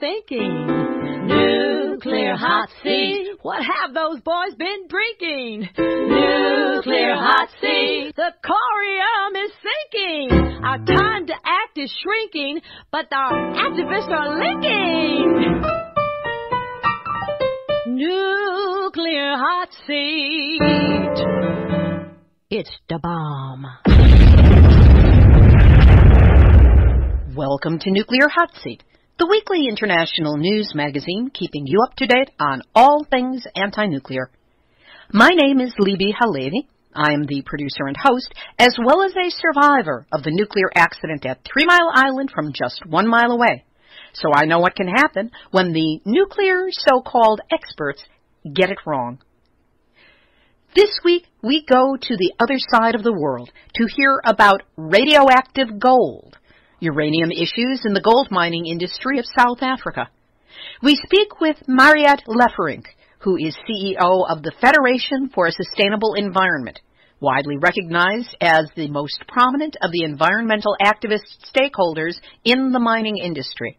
thinking? Nuclear hot seat. What have those boys been drinking? Nuclear hot seat. The corium is sinking. Our time to act is shrinking, but our activists are linking. Nuclear hot seat. It's the bomb. Welcome to Nuclear Hot Seat, the weekly international news magazine keeping you up to date on all things anti-nuclear. My name is Libbe HaLevy. I am the producer and host, as well as a survivor of the nuclear accident at 3 Mile Island from just 1 mile away. So I know what can happen when the nuclear so-called experts get it wrong. This week, we go to the other side of the world to hear about radioactive gold, uranium issues in the gold mining industry of South Africa. We speak with Mariette Liefferink, who is CEO of the Federation for a Sustainable Environment, widely recognized as the most prominent of the environmental activist stakeholders in the mining industry.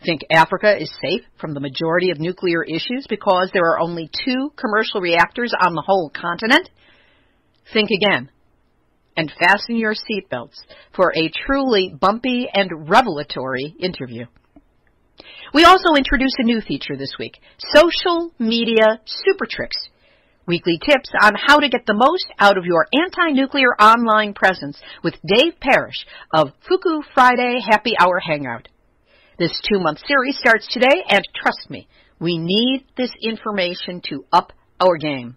Think Africa is safe from the majority of nuclear issues because there are only 2 commercial reactors on the whole continent? Think again. And fasten your seatbelts for a truly bumpy and revelatory interview. We also introduce a new feature this week, Social Media Super Tricks, weekly tips on how to get the most out of your anti-nuclear online presence with Dave Parrish of Fuku Friday Happy Hour Hangout. This 2-month series starts today, and trust me, we need this information to up our game.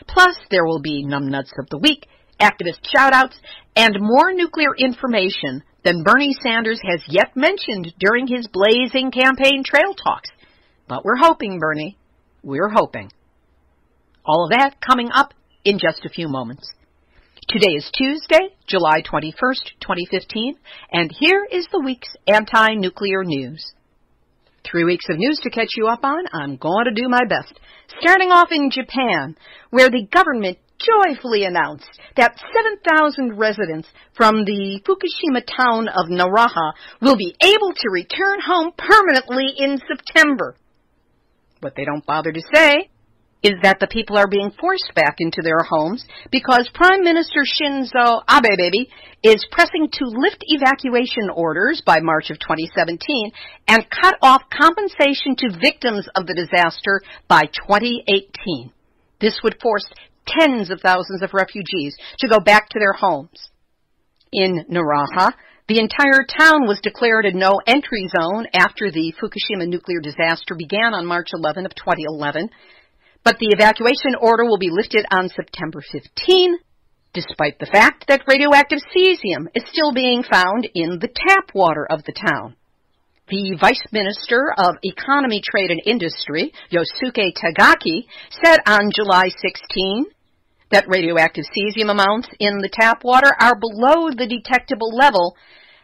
Plus, there will be numbnuts of the week, activist shout-outs, and more nuclear information than Bernie Sanders has yet mentioned during his blazing campaign trail talks. But we're hoping, Bernie. We're hoping. All of that coming up in just a few moments. Today is Tuesday, July 21st, 2015, and here is the week's anti-nuclear news. 3 weeks of news to catch you up on. I'm going to do my best. Starting off in Japan, where the government joyfully announced that 7,000 residents from the Fukushima town of Naraha will be able to return home permanently in September. What they don't bother to say is that the people are being forced back into their homes because Prime Minister Shinzo Abe is pressing to lift evacuation orders by March of 2017 and cut off compensation to victims of the disaster by 2018. This would force tens of thousands of refugees to go back to their homes. In Naraha, the entire town was declared a no-entry zone after the Fukushima nuclear disaster began on March 11 of 2011, but the evacuation order will be lifted on September 15, despite the fact that radioactive cesium is still being found in the tap water of the town. The Vice Minister of Economy, Trade and Industry, Yosuke Tagaki, said on July 16 that radioactive cesium amounts in the tap water are below the detectable level.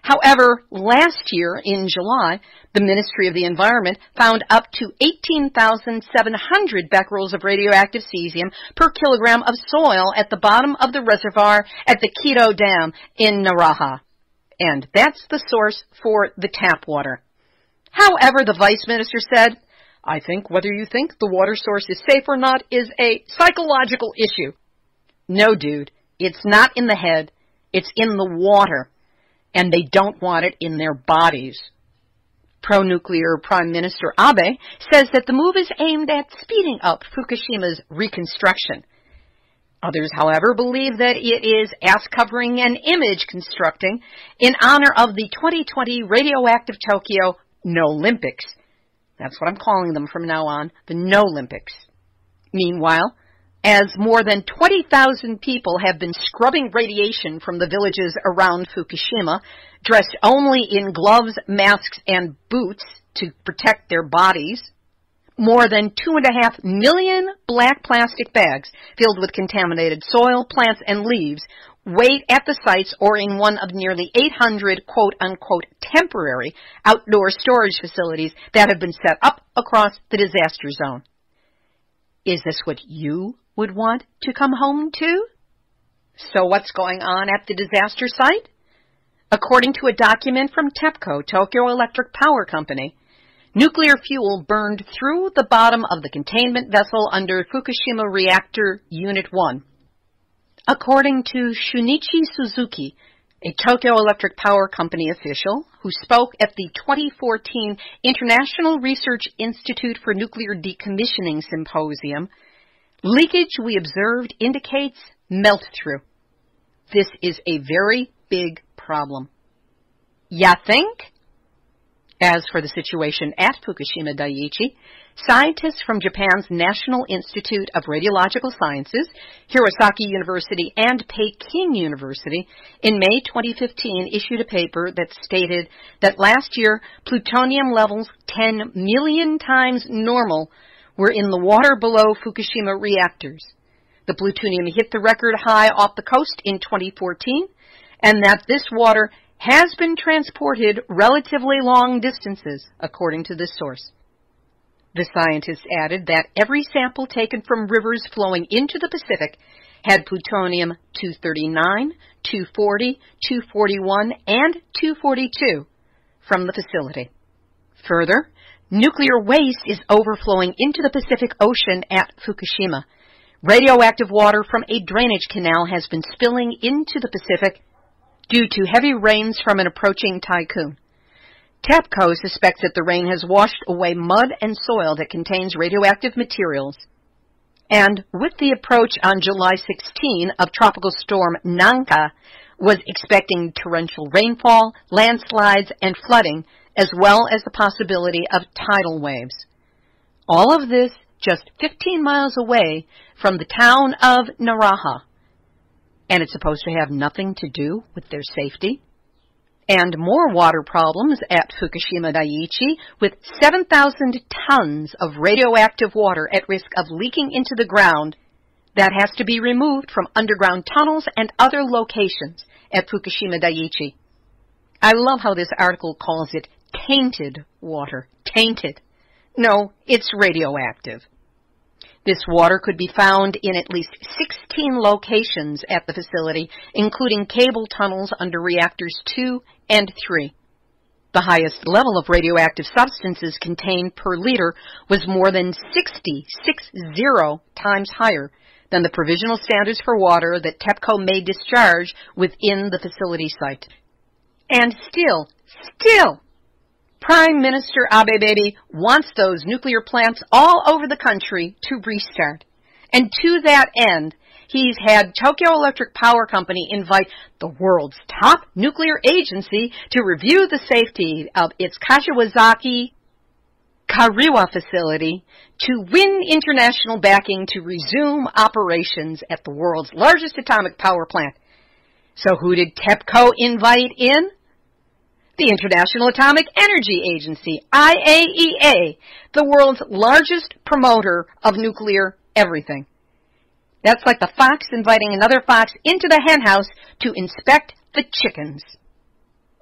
However, last year in July, the Ministry of the Environment found up to 18,700 becquerels of radioactive cesium per kilogram of soil at the bottom of the reservoir at the Kido Dam in Naraha. And that's the source for the tap water. However, the Vice Minister said, "I think whether you think the water source is safe or not is a psychological issue." No, dude, it's not in the head, it's in the water, and they don't want it in their bodies. Pro-nuclear Prime Minister Abe says that the move is aimed at speeding up Fukushima's reconstruction. Others, however, believe that it is ass-covering and image-constructing in honor of the 2020 Radioactive Tokyo No-Olympics. That's what I'm calling them from now on, the No-Olympics. Meanwhile, as more than 20,000 people have been scrubbing radiation from the villages around Fukushima, dressed only in gloves, masks, and boots to protect their bodies, more than 2.5 million black plastic bags filled with contaminated soil, plants, and leaves wait at the sites or in one of nearly 800 quote-unquote temporary outdoor storage facilities that have been set up across the disaster zone. Is this what you would want to come home to? So what's going on at the disaster site? According to a document from TEPCO, Tokyo Electric Power Company, Nuclear fuel burned through the bottom of the containment vessel under Fukushima Reactor Unit 1. According to Shunichi Suzuki, a Tokyo Electric Power Company official who spoke at the 2014 International Research Institute for Nuclear Decommissioning Symposium, leakage we observed indicates melt-through. This is a very big problem. Ya think? As for the situation at Fukushima Daiichi, scientists from Japan's National Institute of Radiological Sciences, Hirosaki University, and Peking University in May 2015 issued a paper that stated that last year plutonium levels 10 million times normal were in the water below Fukushima reactors. The plutonium hit the record high off the coast in 2014, and that this water has been transported relatively long distances, according to this source. The scientists added that every sample taken from rivers flowing into the Pacific had plutonium-239, 240, 241, and 242 from the facility. Further, nuclear waste is overflowing into the Pacific Ocean at Fukushima. Radioactive water from a drainage canal has been spilling into the Pacific due to heavy rains from an approaching typhoon. TEPCO suspects that the rain has washed away mud and soil that contains radioactive materials. And with the approach on July 16 of tropical storm Nanka, was expecting torrential rainfall, landslides, and flooding, as well as the possibility of tidal waves. All of this just 15 miles away from the town of Naraha. And it's supposed to have nothing to do with their safety. And more water problems at Fukushima Daiichi, with 7,000 tons of radioactive water at risk of leaking into the ground that has to be removed from underground tunnels and other locations at Fukushima Daiichi. I love how this article calls it tainted water. Tainted. No, it's radioactive. This water could be found in at least 16 locations at the facility, including cable tunnels under reactors 2 and 3. The highest level of radioactive substances contained per liter was more than 60 times higher than the provisional standards for water that TEPCO may discharge within the facility site. And still, Prime Minister Abe Baby wants those nuclear plants all over the country to restart. And to that end, he's had Tokyo Electric Power Company invite the world's top nuclear agency to review the safety of its Kashiwazaki Kariwa facility to win international backing to resume operations at the world's largest atomic power plant. So who did TEPCO invite in? The International Atomic Energy Agency, IAEA, the world's largest promoter of nuclear everything. That's like the fox inviting another fox into the henhouse to inspect the chickens.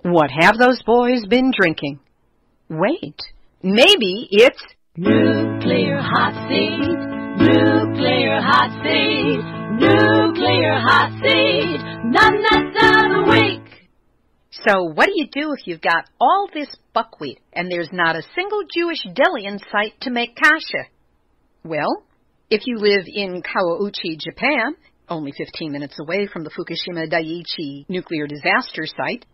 What have those boys been drinking? Wait, maybe it's Nuclear Hot Seat, Nuclear Hot Seat, Nuclear Hot Seat, none that's out of the week. So what do you do if you've got all this buckwheat and there's not a single Jewish deli in sight to make kasha? Well, if you live in Kawauchi, Japan, only 15 minutes away from the Fukushima Daiichi nuclear disaster site,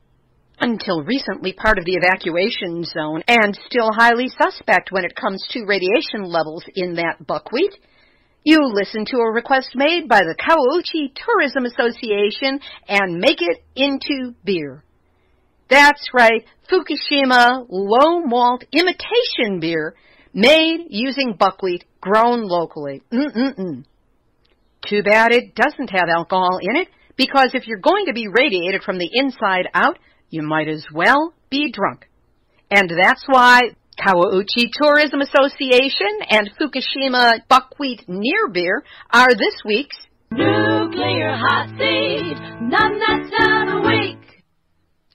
until recently part of the evacuation zone and still highly suspect when it comes to radiation levels in that buckwheat, you listen to a request made by the Kawauchi Tourism Association and make it into beer. That's right, Fukushima low malt imitation beer made using buckwheat grown locally. Too bad it doesn't have alcohol in it, because if you're going to be radiated from the inside out, you might as well be drunk. And that's why Kawauchi Tourism Association and Fukushima buckwheat near beer are this week's Nuclear Hot Seat, none that's out of the week.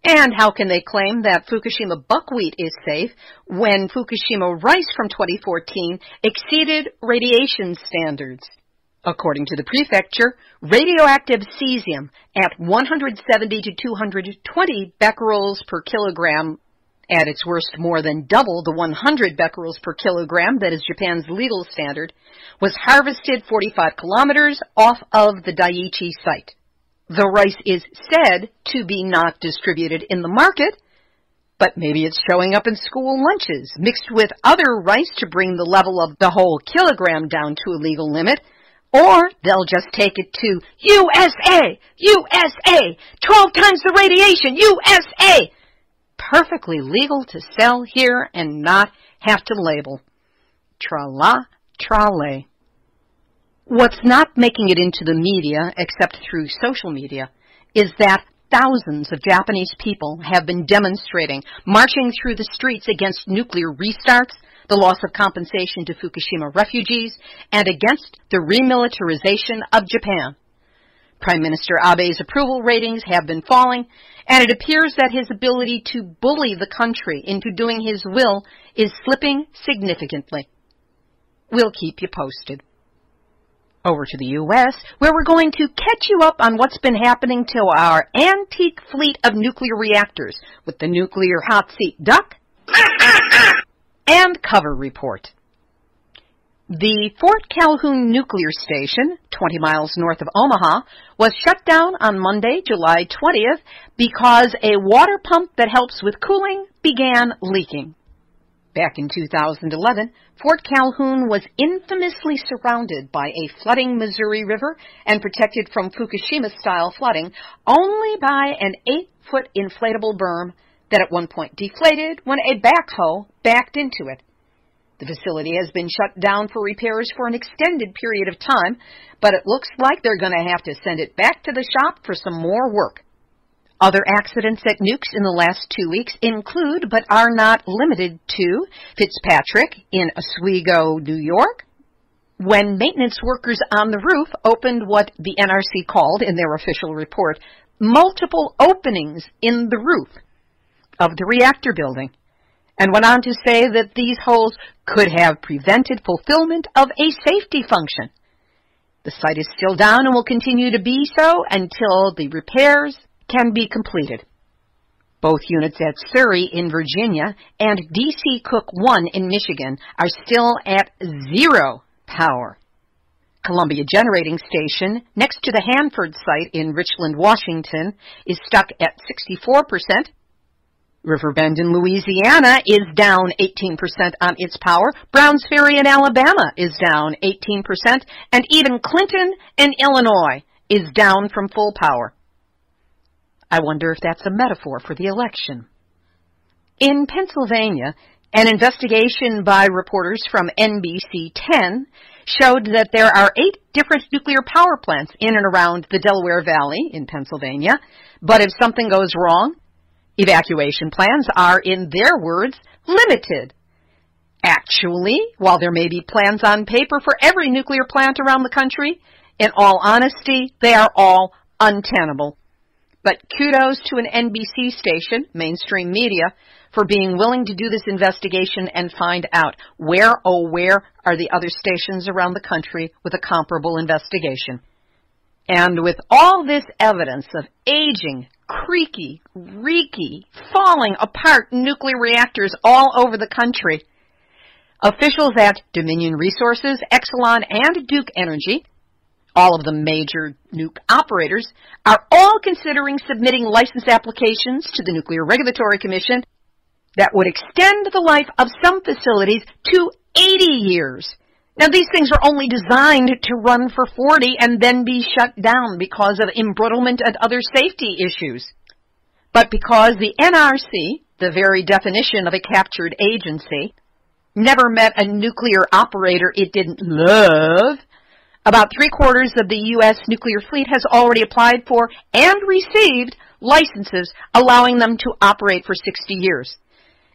And how can they claim that Fukushima buckwheat is safe when Fukushima rice from 2014 exceeded radiation standards? According to the prefecture, radioactive cesium at 170 to 220 becquerels per kilogram at its worst more than double the 100 becquerels per kilogram that is Japan's legal standard, was harvested 45 kilometers off of the Daiichi site. The rice is said to be not distributed in the market, but maybe it's showing up in school lunches, mixed with other rice to bring the level of the whole kilogram down to a legal limit, or they'll just take it to USA, USA, 12 times the radiation, USA. Perfectly legal to sell here and not have to label. Tra-la, tra-lay. What's not making it into the media, except through social media, is that thousands of Japanese people have been demonstrating, marching through the streets against nuclear restarts, the loss of compensation to Fukushima refugees, and against the remilitarization of Japan. Prime Minister Abe's approval ratings have been falling, and it appears that his ability to bully the country into doing his will is slipping significantly. We'll keep you posted. Over to the U.S., where we're going to catch you up on what's been happening to our antique fleet of nuclear reactors with the nuclear hot seat duck and cover report. The Fort Calhoun nuclear station, 20 miles north of Omaha, was shut down on Monday, July 20th, because a water pump that helps with cooling began leaking. Back in 2011, Fort Calhoun was infamously surrounded by a flooding Missouri River and protected from Fukushima-style flooding only by an 8-foot inflatable berm that at one point deflated when a backhoe backed into it. The facility has been shut down for repairs for an extended period of time, but it looks like they're going to have to send it back to the shop for some more work. Other accidents at nukes in the last 2 weeks include, but are not limited to, Fitzpatrick in Oswego, New York, when maintenance workers on the roof opened what the NRC called, in their official report, multiple openings in the roof of the reactor building, and went on to say that these holes could have prevented fulfillment of a safety function. The site is still down and will continue to be so until the repairs can be completed. Both units at Surrey in Virginia and DC Cook 1 in Michigan are still at 0 power. Columbia Generating Station, next to the Hanford site in Richland, Washington, is stuck at 64%. Riverbend in Louisiana is down 18% on its power. Browns Ferry in Alabama is down 18%. And even Clinton in Illinois is down from full power. I wonder if that's a metaphor for the election. In Pennsylvania, an investigation by reporters from NBC 10 showed that there are 8 different nuclear power plants in and around the Delaware Valley in Pennsylvania. But if something goes wrong, evacuation plans are, in their words, limited. Actually, while there may be plans on paper for every nuclear plant around the country, in all honesty, they are all untenable. But kudos to an NBC station, mainstream media, for being willing to do this investigation and find out where are the other stations around the country with a comparable investigation. And with all this evidence of aging, creaky, reeky, falling apart nuclear reactors all over the country, officials at Dominion Resources, Exelon, and Duke Energy, all of the major nuke operators, are all considering submitting license applications to the Nuclear Regulatory Commission that would extend the life of some facilities to 80 years. Now, these things are only designed to run for 40 and then be shut down because of embrittlement and other safety issues. But because the NRC, the very definition of a captured agency, never met a nuclear operator it didn't love, about 3/4 of the U.S. nuclear fleet has already applied for and received licenses allowing them to operate for 60 years.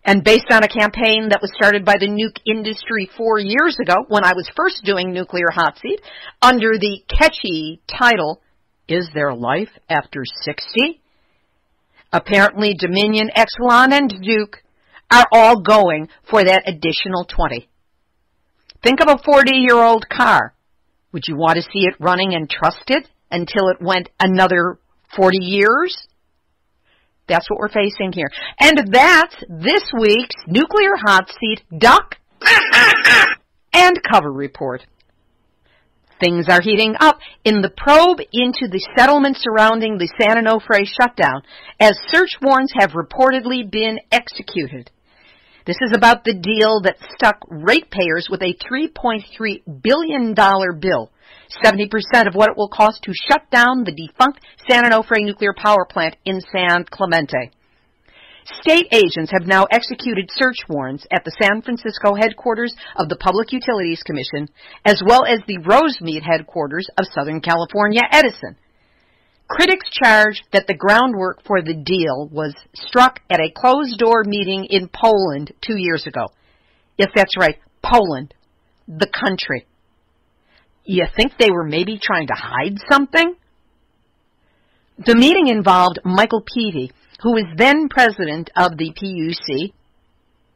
And based on a campaign that was started by the nuke industry 4 years ago, when I was first doing Nuclear Hot Seat, under the catchy title, Is There Life After 60? Apparently Dominion, Exelon, and Duke are all going for that additional 20. Think of a 40-year-old car. Would you want to see it running and trusted until it went another 40 years? That's what we're facing here. And that's this week's Nuclear Hot Seat Duck and Cover Report. Things are heating up in the probe into the settlement surrounding the San Onofre shutdown, as search warrants have reportedly been executed. This is about the deal that stuck ratepayers with a $3.3 billion bill, 70% of what it will cost to shut down the defunct San Onofre nuclear power plant in San Clemente. State agents have now executed search warrants at the San Francisco headquarters of the Public Utilities Commission, as well as the Rosemead headquarters of Southern California Edison. Critics charge that the groundwork for the deal was struck at a closed-door meeting in Poland 2 years ago. Yes, that's right, Poland, the country. You think they were maybe trying to hide something? The meeting involved Michael Peavy, who was then president of the PUC,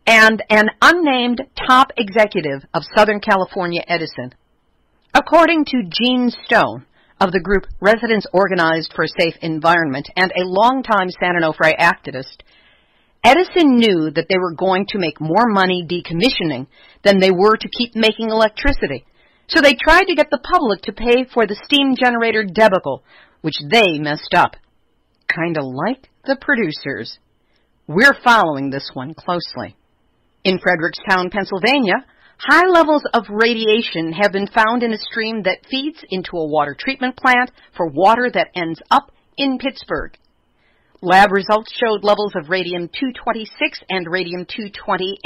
and an unnamed top executive of Southern California Edison. According to Gene Stone of the group Residents Organized for a Safe Environment and a longtime San Onofre activist, Edison knew that they were going to make more money decommissioning than they were to keep making electricity, so they tried to get the public to pay for the steam generator debacle, which they messed up. Kinda like the producers. We're following this one closely. In Fredericktown, Pennsylvania, high levels of radiation have been found in a stream that feeds into a water treatment plant for water that ends up in Pittsburgh. Lab results showed levels of radium-226 and radium-228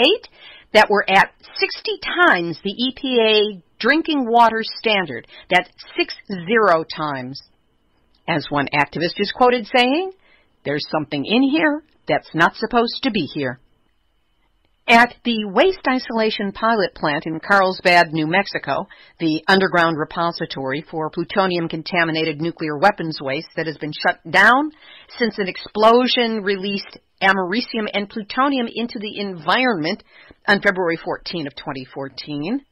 that were at 60 times the EPA drinking water standard. That's 60 times. As one activist is quoted saying, "There's something in here that's not supposed to be here." At the Waste Isolation Pilot Plant in Carlsbad, New Mexico, the underground repository for plutonium-contaminated nuclear weapons waste that has been shut down since an explosion released americium and plutonium into the environment on February 14 of 2014,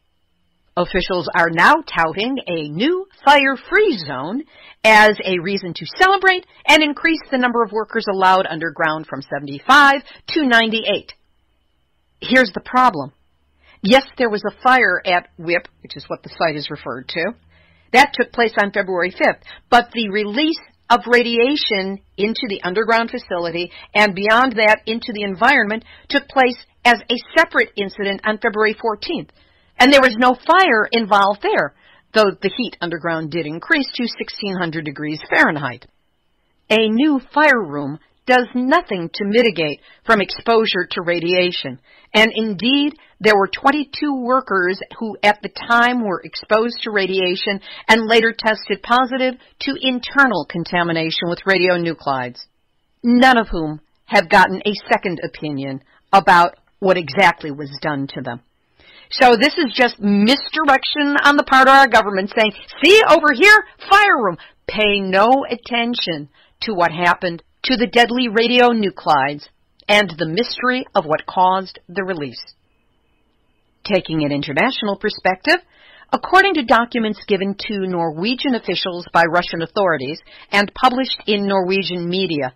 officials are now touting a new fire-free zone as a reason to celebrate and increase the number of workers allowed underground from 75 to 98. Here's the problem. Yes, there was a fire at WIP, which is what the site is referred to. That took place on February 5th, but the release of radiation into the underground facility and beyond that into the environment took place as a separate incident on February 14th. And there was no fire involved there, though the heat underground did increase to 1600 degrees Fahrenheit. A new fire room does nothing to mitigate from exposure to radiation, and indeed there were 22 workers who at the time were exposed to radiation and later tested positive to internal contamination with radionuclides, none of whom have gotten a second opinion about what exactly was done to them. So this is just misdirection on the part of our government saying, see over here, fire room. Pay no attention to what happened to the deadly radionuclides and the mystery of what caused the release. Taking an international perspective, according to documents given to Norwegian officials by Russian authorities and published in Norwegian media,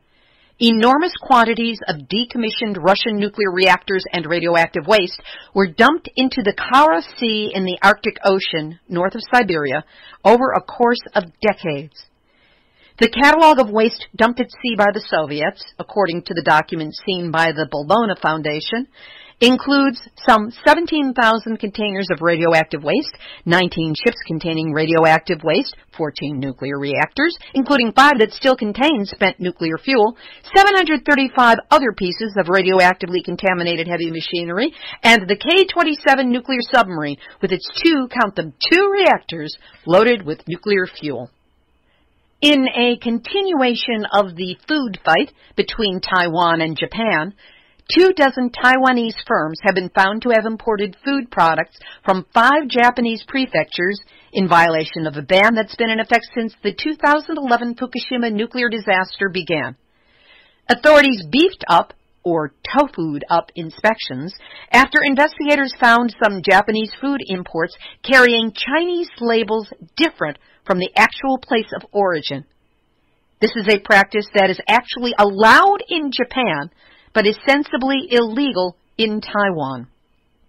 enormous quantities of decommissioned Russian nuclear reactors and radioactive waste were dumped into the Kara Sea in the Arctic Ocean, north of Siberia, over a course of decades. The catalog of waste dumped at sea by the Soviets, according to the documents seen by the Bologna Foundation, includes some 17,000 containers of radioactive waste, 19 ships containing radioactive waste, 14 nuclear reactors, including 5 that still contain spent nuclear fuel, 735 other pieces of radioactively contaminated heavy machinery, and the K-27 nuclear submarine with its count them, two reactors loaded with nuclear fuel. In a continuation of the food fight between Taiwan and Japan, 24 Taiwanese firms have been found to have imported food products from 5 Japanese prefectures in violation of a ban that's been in effect since the 2011 Fukushima nuclear disaster began. Authorities beefed up, or tofu'd up, inspections after investigators found some Japanese food imports carrying Chinese labels different from the actual place of origin. This is a practice that is actually allowed in Japan, but is sensibly illegal in Taiwan.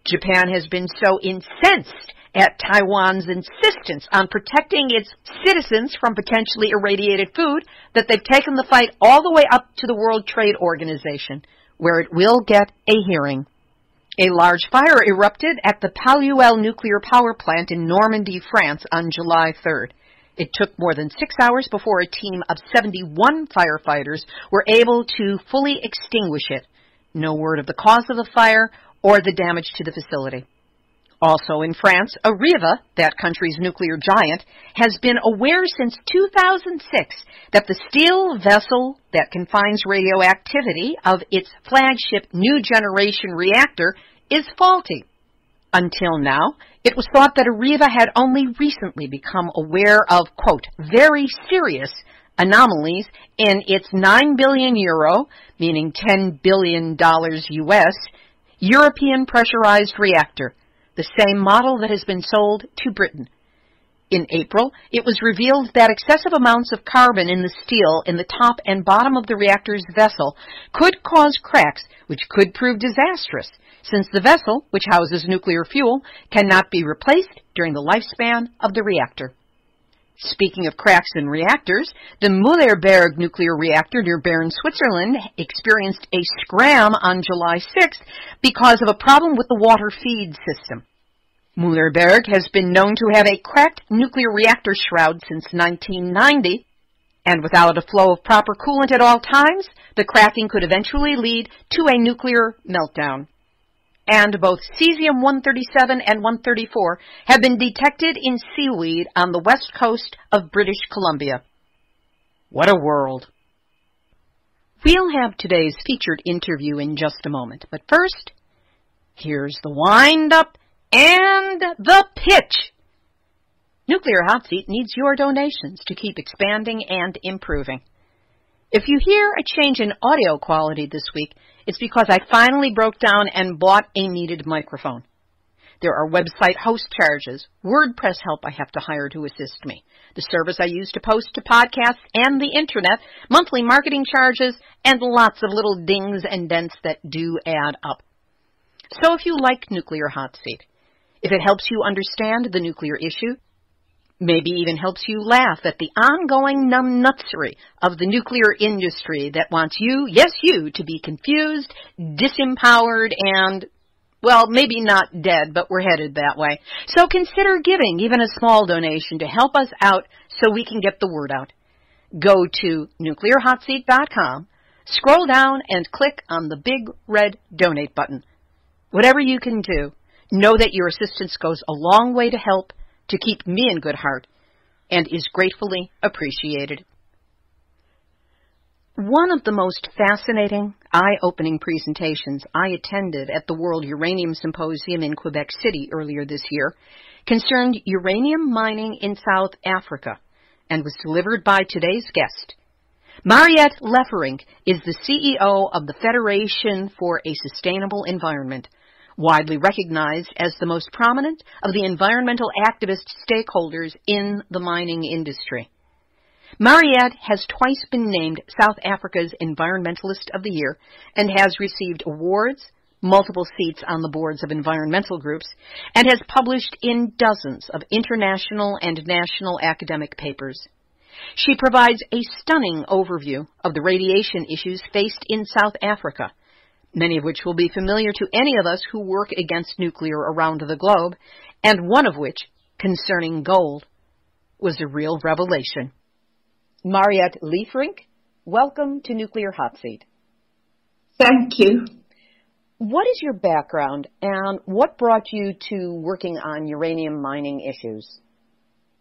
Japan has been so incensed at Taiwan's insistence on protecting its citizens from potentially irradiated food that they've taken the fight all the way up to the World Trade Organization, where it will get a hearing. A large fire erupted at the Paluel nuclear power plant in Normandy, France on July 3rd. It took more than 6 hours before a team of 71 firefighters were able to fully extinguish it. No word of the cause of the fire or the damage to the facility. Also in France, Areva, that country's nuclear giant, has been aware since 2006 that the steel vessel that confines radioactivity of its flagship new generation reactor is faulty. Until now, it was thought that Areva had only recently become aware of, quote, very serious anomalies in its 9 billion euro, meaning $10 billion US, European pressurized reactor, the same model that has been sold to Britain. In April, it was revealed that excessive amounts of carbon in the steel in the top and bottom of the reactor's vessel could cause cracks, which could prove disastrous, since the vessel, which houses nuclear fuel, cannot be replaced during the lifespan of the reactor. Speaking of cracks in reactors, the Mühlerberg nuclear reactor near Bern, Switzerland, experienced a scram on July 6th because of a problem with the water feed system. Mühlerberg has been known to have a cracked nuclear reactor shroud since 1990, and without a flow of proper coolant at all times, the cracking could eventually lead to a nuclear meltdown. And both cesium-137 and 134 have been detected in seaweed on the west coast of British Columbia. What a world. We'll have today's featured interview in just a moment, but first, here's the wind-up and the pitch. Nuclear Hot Seat needs your donations to keep expanding and improving. If you hear a change in audio quality this week, it's because I finally broke down and bought a needed microphone. There are website host charges, WordPress help I have to hire to assist me, the service I use to post to podcasts and the internet, monthly marketing charges, and lots of little dings and dents that do add up. So if you like Nuclear Hot Seat, if it helps you understand the nuclear issue, maybe even helps you laugh at the ongoing numbnutsery of the nuclear industry that wants you, yes you, to be confused, disempowered, and, well, maybe not dead, but we're headed that way. So consider giving even a small donation to help us out so we can get the word out. Go to nuclearhotseat.com, scroll down, and click on the big red donate button. Whatever you can do, know that your assistance goes a long way to help to keep me in good heart, and is gratefully appreciated. One of the most fascinating, eye-opening presentations I attended at the World Uranium Symposium in Quebec City earlier this year concerned uranium mining in South Africa, and was delivered by today's guest. Mariette Liefferink is the CEO of the Federation for a Sustainable Environment, widely recognized as the most prominent of the environmental activist stakeholders in the mining industry. Mariette has twice been named South Africa's Environmentalist of the Year and has received awards, multiple seats on the boards of environmental groups, and has published in dozens of international and national academic papers. She provides a stunning overview of the radiation issues faced in South Africa, many of which will be familiar to any of us who work against nuclear around the globe, and one of which, concerning gold, was a real revelation. Mariette Liefferink, welcome to Nuclear Hot Seat. Thank you. What is your background, and what brought you to working on uranium mining issues?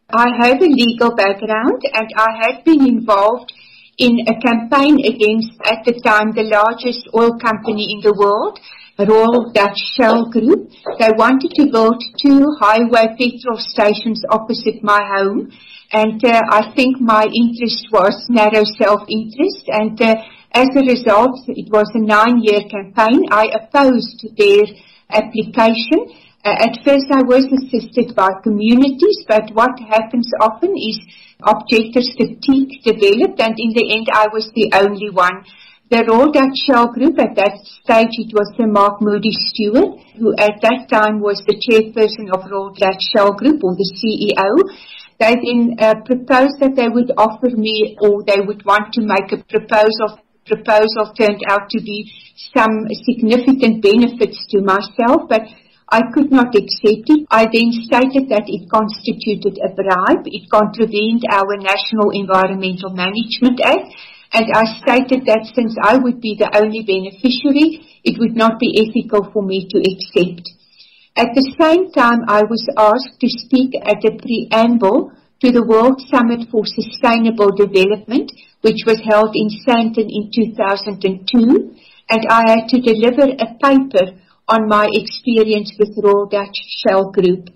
I have a legal background, and I had been involved in a campaign against, at the time, the largest oil company in the world, Royal Dutch Shell Group. They wanted to build 2 highway petrol stations opposite my home, and I think my interest was narrow self-interest, and as a result, it was a 9-year campaign. I opposed their application. At first I was assisted by communities, but what happens often is objectors fatigue developed, and in the end I was the only one. The Royal Dutch Shell Group, at that stage it was Sir Mark Moody Stewart, who at that time was the chairperson of Royal Dutch Shell Group, or the CEO. They then proposed that they would offer me, or they would want to make a proposal. Proposal turned out to be some significant benefits to myself, but I could not accept it. I then stated that it constituted a bribe. It contravened our National Environmental Management Act. And I stated that since I would be the only beneficiary, it would not be ethical for me to accept. At the same time, I was asked to speak at a preamble to the World Summit for Sustainable Development, which was held in Sandton in 2002, and I had to deliver a paper on my experience with Royal Dutch Shell Group.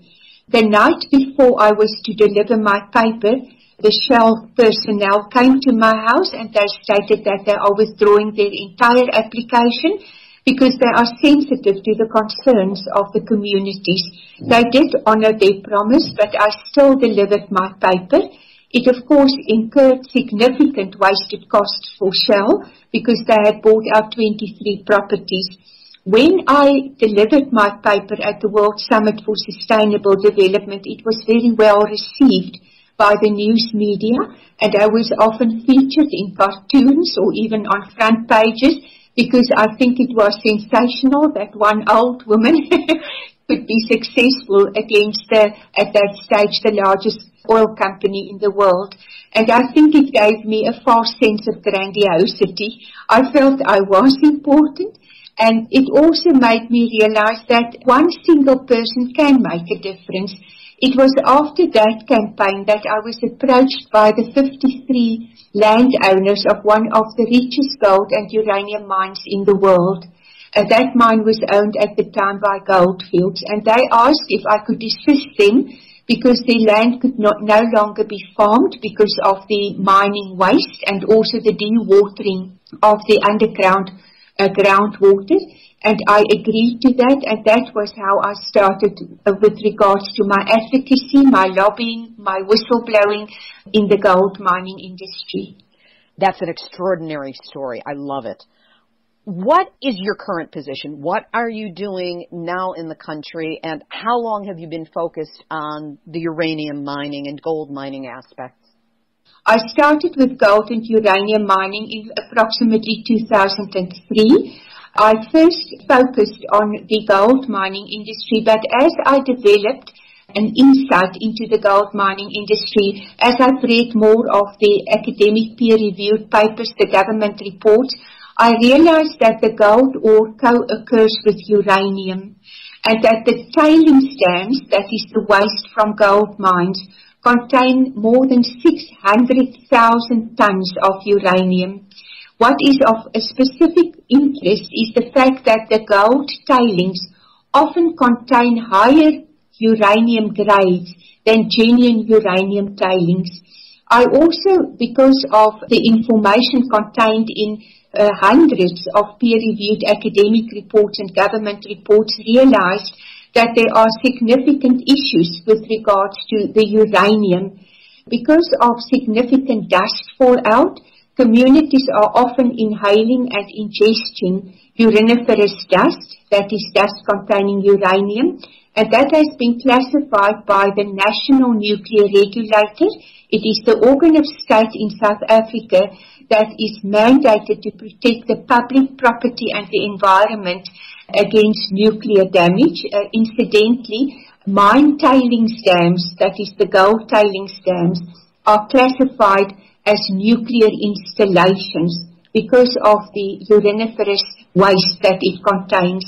The night before I was to deliver my paper, the Shell personnel came to my house and they stated that they are withdrawing their entire application because they are sensitive to the concerns of the communities. They did honor their promise, but I still delivered my paper. It of course incurred significant wasted costs for Shell because they had bought out 23 properties. When I delivered my paper at the World Summit for Sustainable Development, it was very well received by the news media, and I was often featured in cartoons or even on front pages because I think it was sensational that one old woman could be successful against at that stage, the largest oil company in the world. And I think it gave me a false sense of grandiosity. I felt I was important, and it also made me realize that one single person can make a difference. It was after that campaign that I was approached by the 53 landowners of one of the richest gold and uranium mines in the world. That mine was owned at the time by Gold Fields, and they asked if I could assist them because their land could no longer be farmed because of the mining waste and also the dewatering of the underground groundwater. And I agreed to that, and that was how I started with regards to my advocacy, my lobbying, my whistleblowing in the gold mining industry. That's an extraordinary story. I love it. What is your current position? What are you doing now in the country, and how long have you been focused on the uranium mining and gold mining aspects? I started with gold and uranium mining in approximately 2003. I first focused on the gold mining industry, but as I developed an insight into the gold mining industry, as I've read more of the academic peer-reviewed papers, the government reports, I realized that the gold ore co-occurs with uranium, and that the tailings dams, that is the waste from gold mines, contain more than 600,000 tons of uranium. What is of a specific interest is the fact that the gold tailings often contain higher uranium grades than genuine uranium tailings. I also, because of the information contained in hundreds of peer-reviewed academic reports and government reports, realized that there are significant issues with regards to the uranium. Because of significant dust fallout, communities are often inhaling and ingesting uraniferous dust, that is dust containing uranium, and that has been classified by the National Nuclear Regulator. It is the organ of state in South Africa that is mandated to protect the public property and the environment against nuclear damage. Incidentally, mine tailings dams, that is the gold tailings dams, are classified as nuclear installations because of the uraniferous waste that it contains.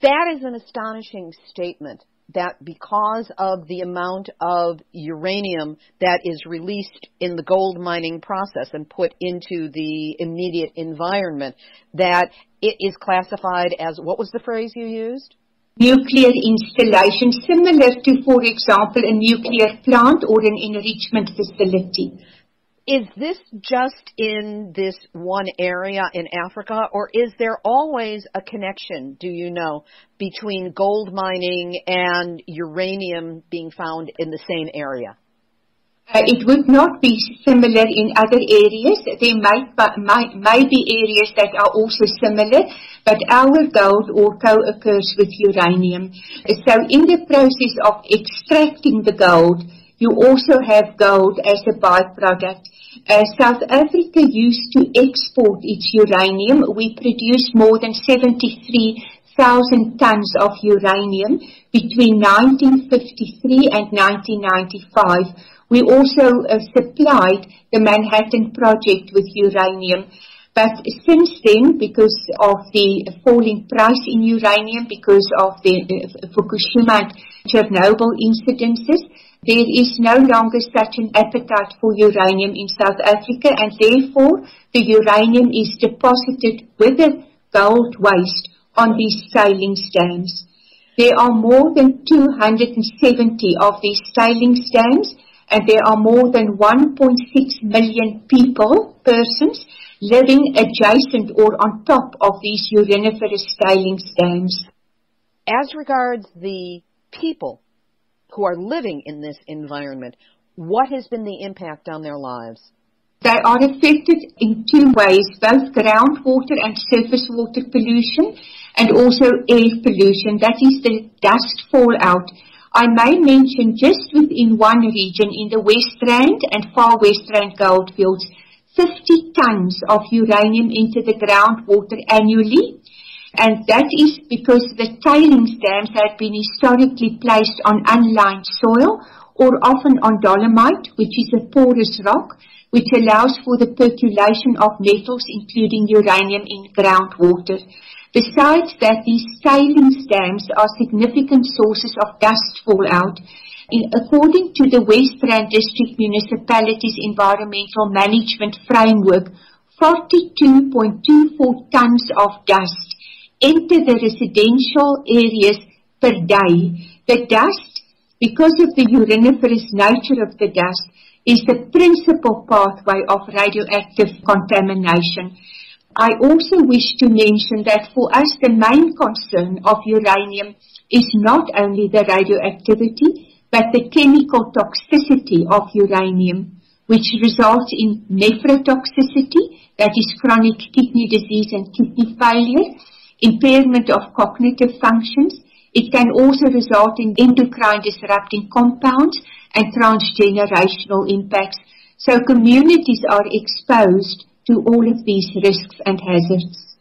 That is an astonishing statement, that because of the amount of uranium that is released in the gold mining process and put into the immediate environment, that it is classified as, what was the phrase you used? Nuclear installation, similar to, for example, a nuclear plant or an enrichment facility. Is this just in this one area in Africa, or is there always a connection, do you know, between gold mining and uranium being found in the same area? It would not be similar in other areas. There might be areas that are also similar, but our gold all co-occurs with uranium. So in the process of extracting the gold, you also have gold as a byproduct. South Africa used to export its uranium. We produced more than 73,000 tons of uranium between 1953 and 1995. We also supplied the Manhattan Project with uranium. But since then, because of the falling price in uranium, because of the Fukushima and Chernobyl incidences, there is no longer such an appetite for uranium in South Africa, and therefore the uranium is deposited with the gold waste on these tailings dams. There are more than 270 of these tailings dams, and there are more than 1.6 million persons, living adjacent or on top of these uraniferous tailings dams. As regards the people who are living in this environment, what has been the impact on their lives? They are affected in two ways, both groundwater and surface water pollution, and also air pollution. That is the dust fallout. I may mention just within one region in the West Rand and Far West Rand goldfields, 50 tons of uranium into the groundwater annually. And that is because the tailings dams had been historically placed on unlined soil or often on dolomite, which is a porous rock, which allows for the percolation of metals, including uranium, in groundwater. Besides that, these tailings dams are significant sources of dust fallout. According to the West Rand District Municipality's Environmental Management Framework, 42.24 tons of dust enter the residential areas per day. The dust, because of the uraniferous nature of the dust, is the principal pathway of radioactive contamination. I also wish to mention that for us the main concern of uranium is not only the radioactivity, but the chemical toxicity of uranium, which results in nephrotoxicity, that is chronic kidney disease and kidney failure, impairment of cognitive functions. It can also result in endocrine disrupting compounds and transgenerational impacts. So communities are exposed to all of these risks and hazards.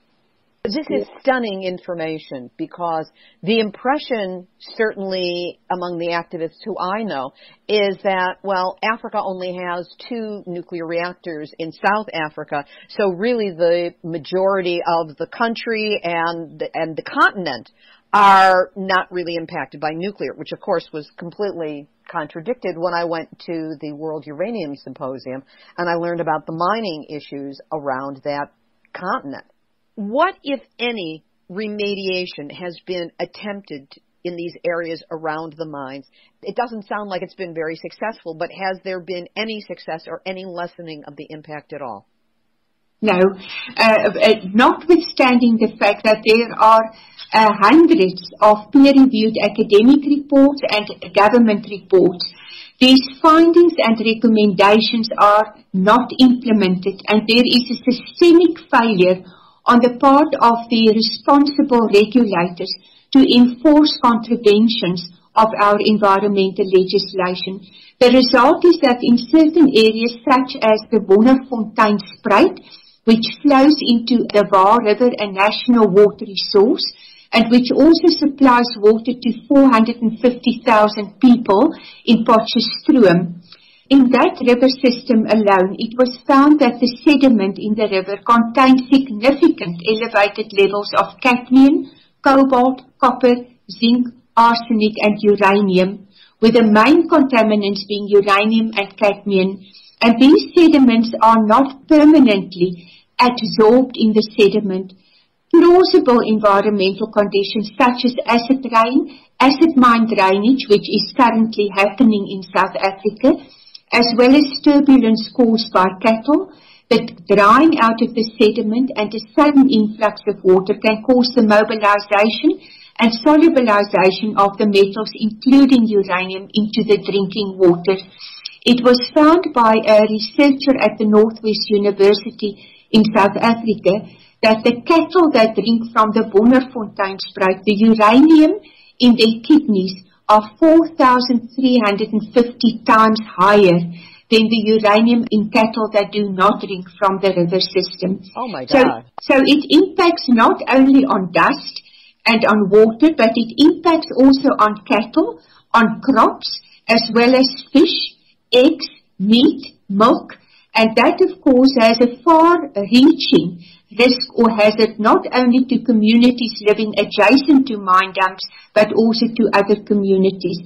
This is stunning information, because the impression, certainly among the activists who I know, is that, well, Africa only has 2 nuclear reactors in South Africa, so really the majority of the country and the continent are not really impacted by nuclear, which of course was completely contradicted when I went to the World Uranium Symposium and I learned about the mining issues around that continent. What, if any, remediation has been attempted in these areas around the mines? It doesn't sound like it's been very successful, but has there been any success or any lessening of the impact at all? No, notwithstanding the fact that there are hundreds of peer-reviewed academic reports and government reports, these findings and recommendations are not implemented, and there is a systemic failure on the part of the responsible regulators to enforce contraventions of our environmental legislation. The result is that in certain areas such as the Wonderfontein Spruit, which flows into the Vaal River, a national water resource, and which also supplies water to 450,000 people in Potchefstroom. In that river system alone, it was found that the sediment in the river contained significant elevated levels of cadmium, cobalt, copper, zinc, arsenic, and uranium, with the main contaminants being uranium and cadmium. And these sediments are not permanently absorbed in the sediment. Plausible environmental conditions such as acid rain, acid mine drainage, which is currently happening in South Africa, as well as turbulence caused by cattle. The drying out of the sediment and a sudden influx of water can cause the mobilization and solubilization of the metals, including uranium, into the drinking water. It was found by a researcher at the Northwest University in South Africa that the cattle that drink from the Wonderfonteinspruit, the uranium in their kidneys are 4,350 times higher than the uranium in cattle that do not drink from the river system. Oh my God. So it impacts not only on dust and on water, but it impacts also on cattle, on crops, as well as fish, eggs, meat, milk, and that of course has a far-reaching risk or hazard not only to communities living adjacent to mine dumps, but also to other communities.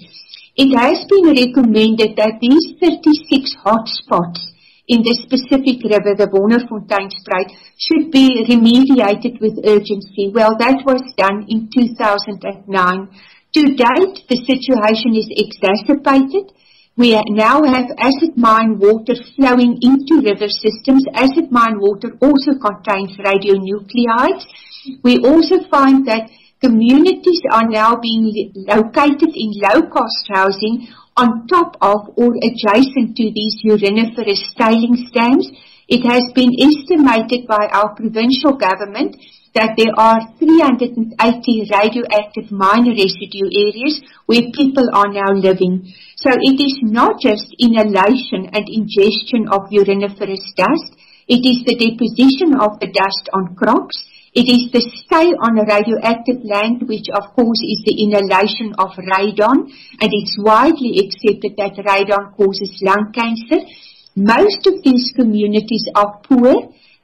It has been recommended that these 36 hotspots in the specific river, the Wonderfonteinspruit, should be remediated with urgency. Well, that was done in 2009. To date, the situation is exacerbated. We now have acid mine water flowing into river systems. Acid mine water also contains radionuclides. We also find that communities are now being located in low-cost housing on top of or adjacent to these uraniferous tailings dams. It has been estimated by our provincial government that there are 380 radioactive mine residue areas where people are now living. So it is not just inhalation and ingestion of uraniferous dust. It is the deposition of the dust on crops. It is the stay on a radioactive land, which of course is the inhalation of radon, and it's widely accepted that radon causes lung cancer. Most of these communities are poor,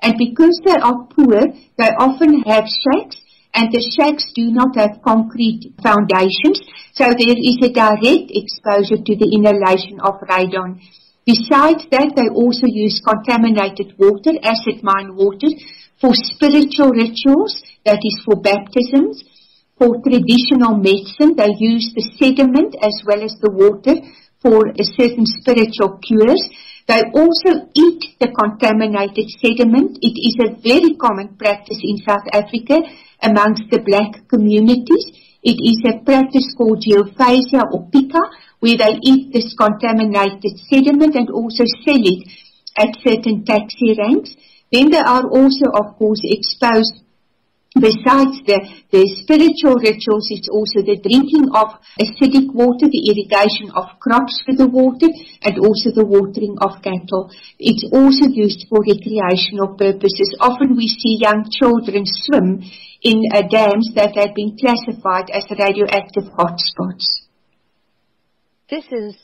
and because they are poor, they often have shacks, and the shacks do not have concrete foundations, so there is a direct exposure to the inhalation of radon. Besides that, they also use contaminated water, acid mine water, for spiritual rituals, that is for baptisms. For traditional medicine, they use the sediment as well as the water for certain spiritual cures. They also eat the contaminated sediment. It is a very common practice in South Africa amongst the black communities. It is a practice called geophasia or pica, where they eat this contaminated sediment and also sell it at certain taxi ranks. Then they are also, of course, exposed, besides the spiritual rituals, it's also the drinking of acidic water, the irrigation of crops with the water, and also the watering of cattle. It's also used for recreational purposes. Often we see young children swim in dams that have been classified as radioactive hotspots. This is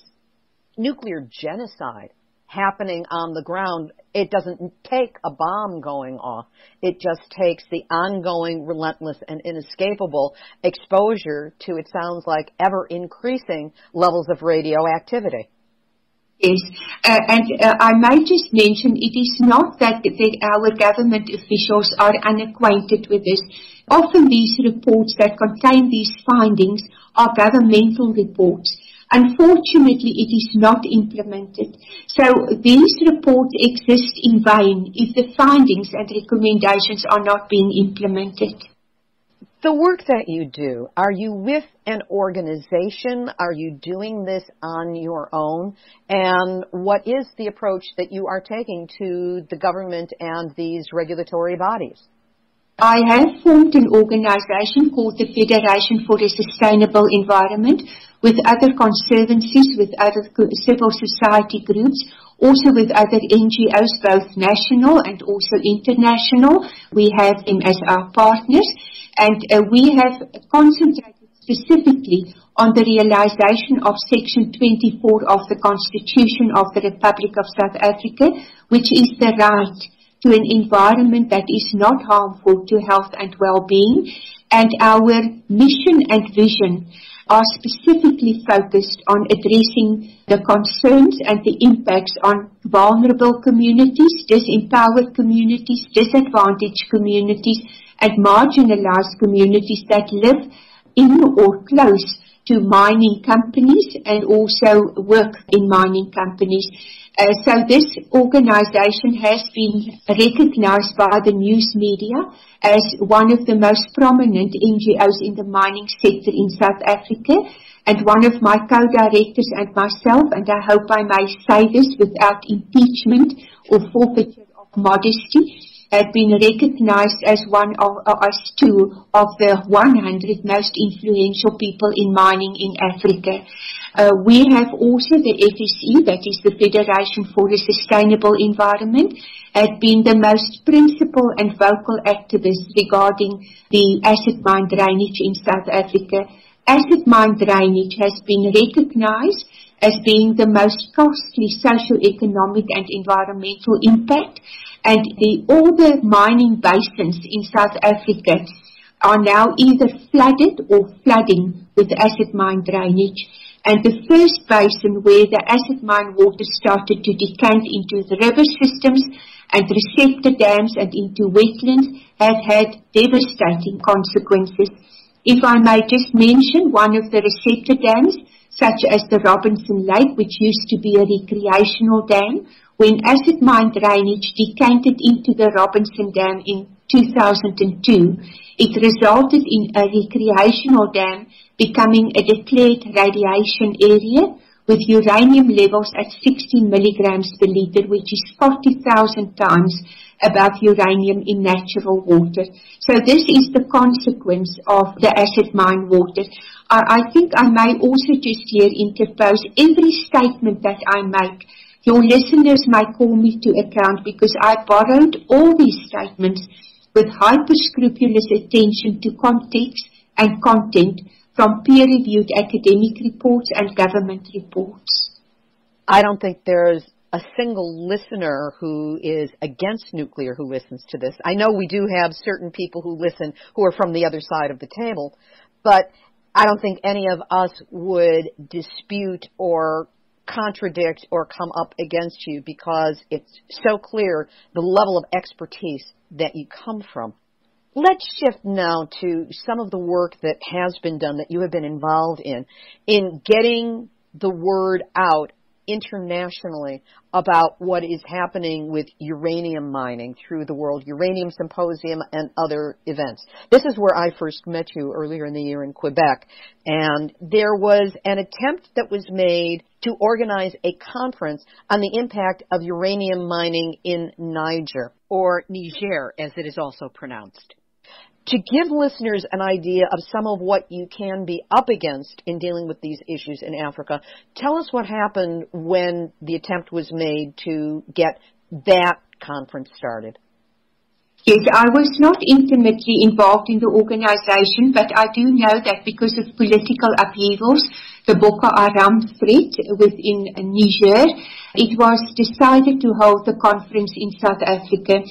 nuclear genocide happening on the ground. It doesn't take a bomb going off. It just takes the ongoing, relentless, and inescapable exposure to, it sounds like, ever-increasing levels of radioactivity. Yes, and I might just mention, it is not that our government officials are unacquainted with this. Often these reports that contain these findings are governmental reports. Unfortunately, it is not implemented. So these reports exist in vain if the findings and recommendations are not being implemented. The work that you do, are you with an organization? Are you doing this on your own? And what is the approach that you are taking to the government and these regulatory bodies? I have formed an organization called the Federation for a Sustainable Environment with other conservancies, with other civil society groups, also with other NGOs, both national and also international. We have them as our partners, and we have concentrated specifically on the realization of Section 24 of the Constitution of the Republic of South Africa, which is the right to an environment that is not harmful to health and well-being. And our mission and vision are specifically focused on addressing the concerns and the impacts on vulnerable communities, disempowered communities, disadvantaged communities, and marginalized communities that live in or close to mining companies and also work in mining companies. So this organization has been recognized by the news media as one of the most prominent NGOs in the mining sector in South Africa. And one of my co-directors and myself, and I hope I may say this without impeachment or forfeiture of modesty, have been recognized as one of two of the 100 most influential people in mining in Africa. We have also the FSE, that is the Federation for a Sustainable Environment, had been the most principal and vocal activist regarding the acid mine drainage in South Africa. Acid mine drainage has been recognized as being the most costly socio-economic and environmental impact, and all the mining basins in South Africa are now either flooded or flooding with acid mine drainage. And the first basin where the acid mine water started to decant into the river systems and receptor dams and into wetlands have had devastating consequences. If I may just mention one of the receptor dams, such as the Robinson Lake, which used to be a recreational dam, when acid mine drainage decanted into the Robinson Dam in 2002, it resulted in a recreational dam becoming a declared radiation area with uranium levels at 16 milligrams per liter, which is 40,000 times above uranium in natural water. So this is the consequence of the acid mine water. I think I may also just here interpose every statement that I make. Your listeners may call me to account because I borrowed all these statements with hyper-scrupulous attention to context and content from peer-reviewed academic reports and government reports. I don't think there's a single listener who is against nuclear who listens to this. I know we do have certain people who listen who are from the other side of the table, but I don't think any of us would dispute or contradict or come up against you because it's so clear the level of expertise that you come from. Let's shift now to some of the work that has been done, that you have been involved in getting the word out internationally about what is happening with uranium mining through the World Uranium Symposium and other events. This is where I first met you earlier in the year in Quebec, and there was an attempt that was made to organize a conference on the impact of uranium mining in Niger, or Niger as it is also pronounced. To give listeners an idea of some of what you can be up against in dealing with these issues in Africa, tell us what happened when the attempt was made to get that conference started. Yes, I was not intimately involved in the organization, but I do know that because of political upheavals, the Boko Haram threat within Niger, it was decided to hold the conference in South Africa.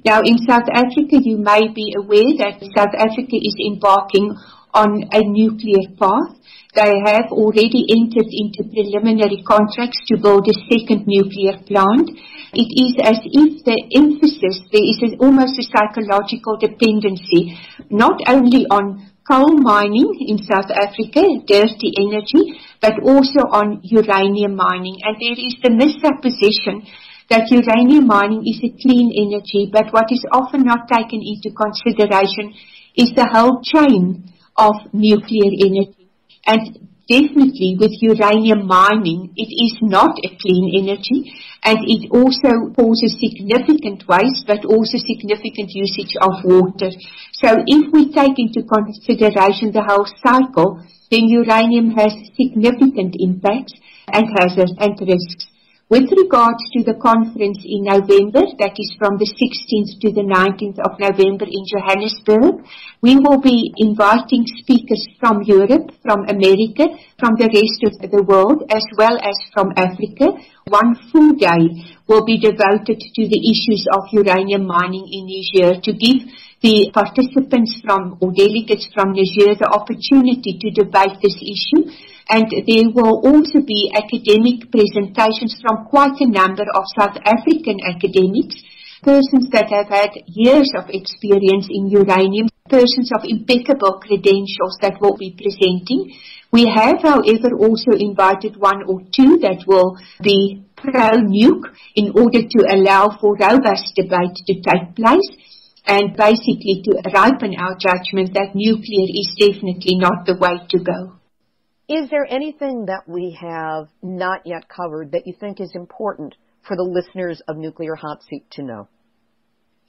Now, in South Africa, you may be aware that South Africa is embarking on a nuclear path. They have already entered into preliminary contracts to build a second nuclear plant. It is as if the emphasis, there is almost a psychological dependency, not only on coal mining in South Africa, dirty energy, but also on uranium mining. And there is the missupposition that uranium mining is a clean energy, but what is often not taken into consideration is the whole chain of nuclear energy. And definitely with uranium mining, it is not a clean energy, and it also causes significant waste, but also significant usage of water. So if we take into consideration the whole cycle, then uranium has significant impacts and hazards and risks. With regards to the conference in November, that is from the 16th to the 19th of November in Johannesburg, we will be inviting speakers from Europe, from America, from the rest of the world, as well as from Africa. One full day will be devoted to the issues of uranium mining in Niger to give the participants or delegates from Niger the opportunity to debate this issue. And there will also be academic presentations from quite a number of South African academics, persons that have had years of experience in uranium, persons of impeccable credentials that will be presenting. We have, however, also invited one or two that will be pro-nuke in order to allow for robust debate to take place and basically to ripen our judgment that nuclear is definitely not the way to go. Is there anything that we have not yet covered that you think is important for the listeners of Nuclear Hot Seat to know?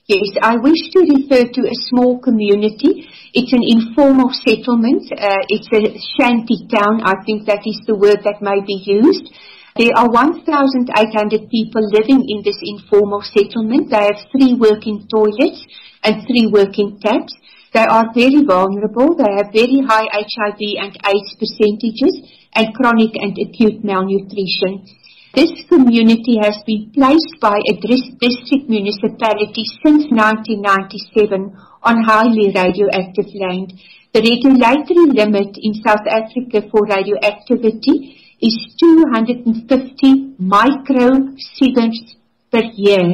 Yes, I wish to refer to a small community. It's an informal settlement. It's a shanty town. I think that is the word that may be used. There are 1,800 people living in this informal settlement. They have 3 working toilets and 3 working taps. They are very vulnerable. They have very high HIV and AIDS percentages and chronic and acute malnutrition. This community has been placed by a district municipality since 1997 on highly radioactive land. The regulatory limit in South Africa for radioactivity is 250 microsieverts per year.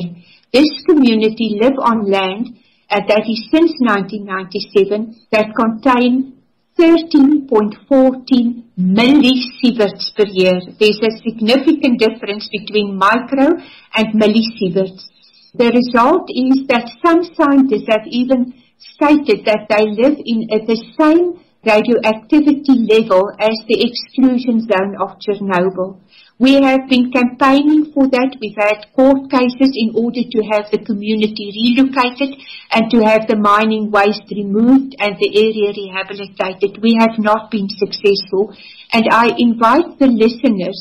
This community live on land that is since 1997 that contain 13.14 millisieverts per year. There's a significant difference between micro and millisieverts. The result is that some scientists have even stated that they live in the same radioactivity level as the exclusion zone of Chernobyl. We have been campaigning for that. We've had court cases in order to have the community relocated and to have the mining waste removed and the area rehabilitated. We have not been successful. And I invite the listeners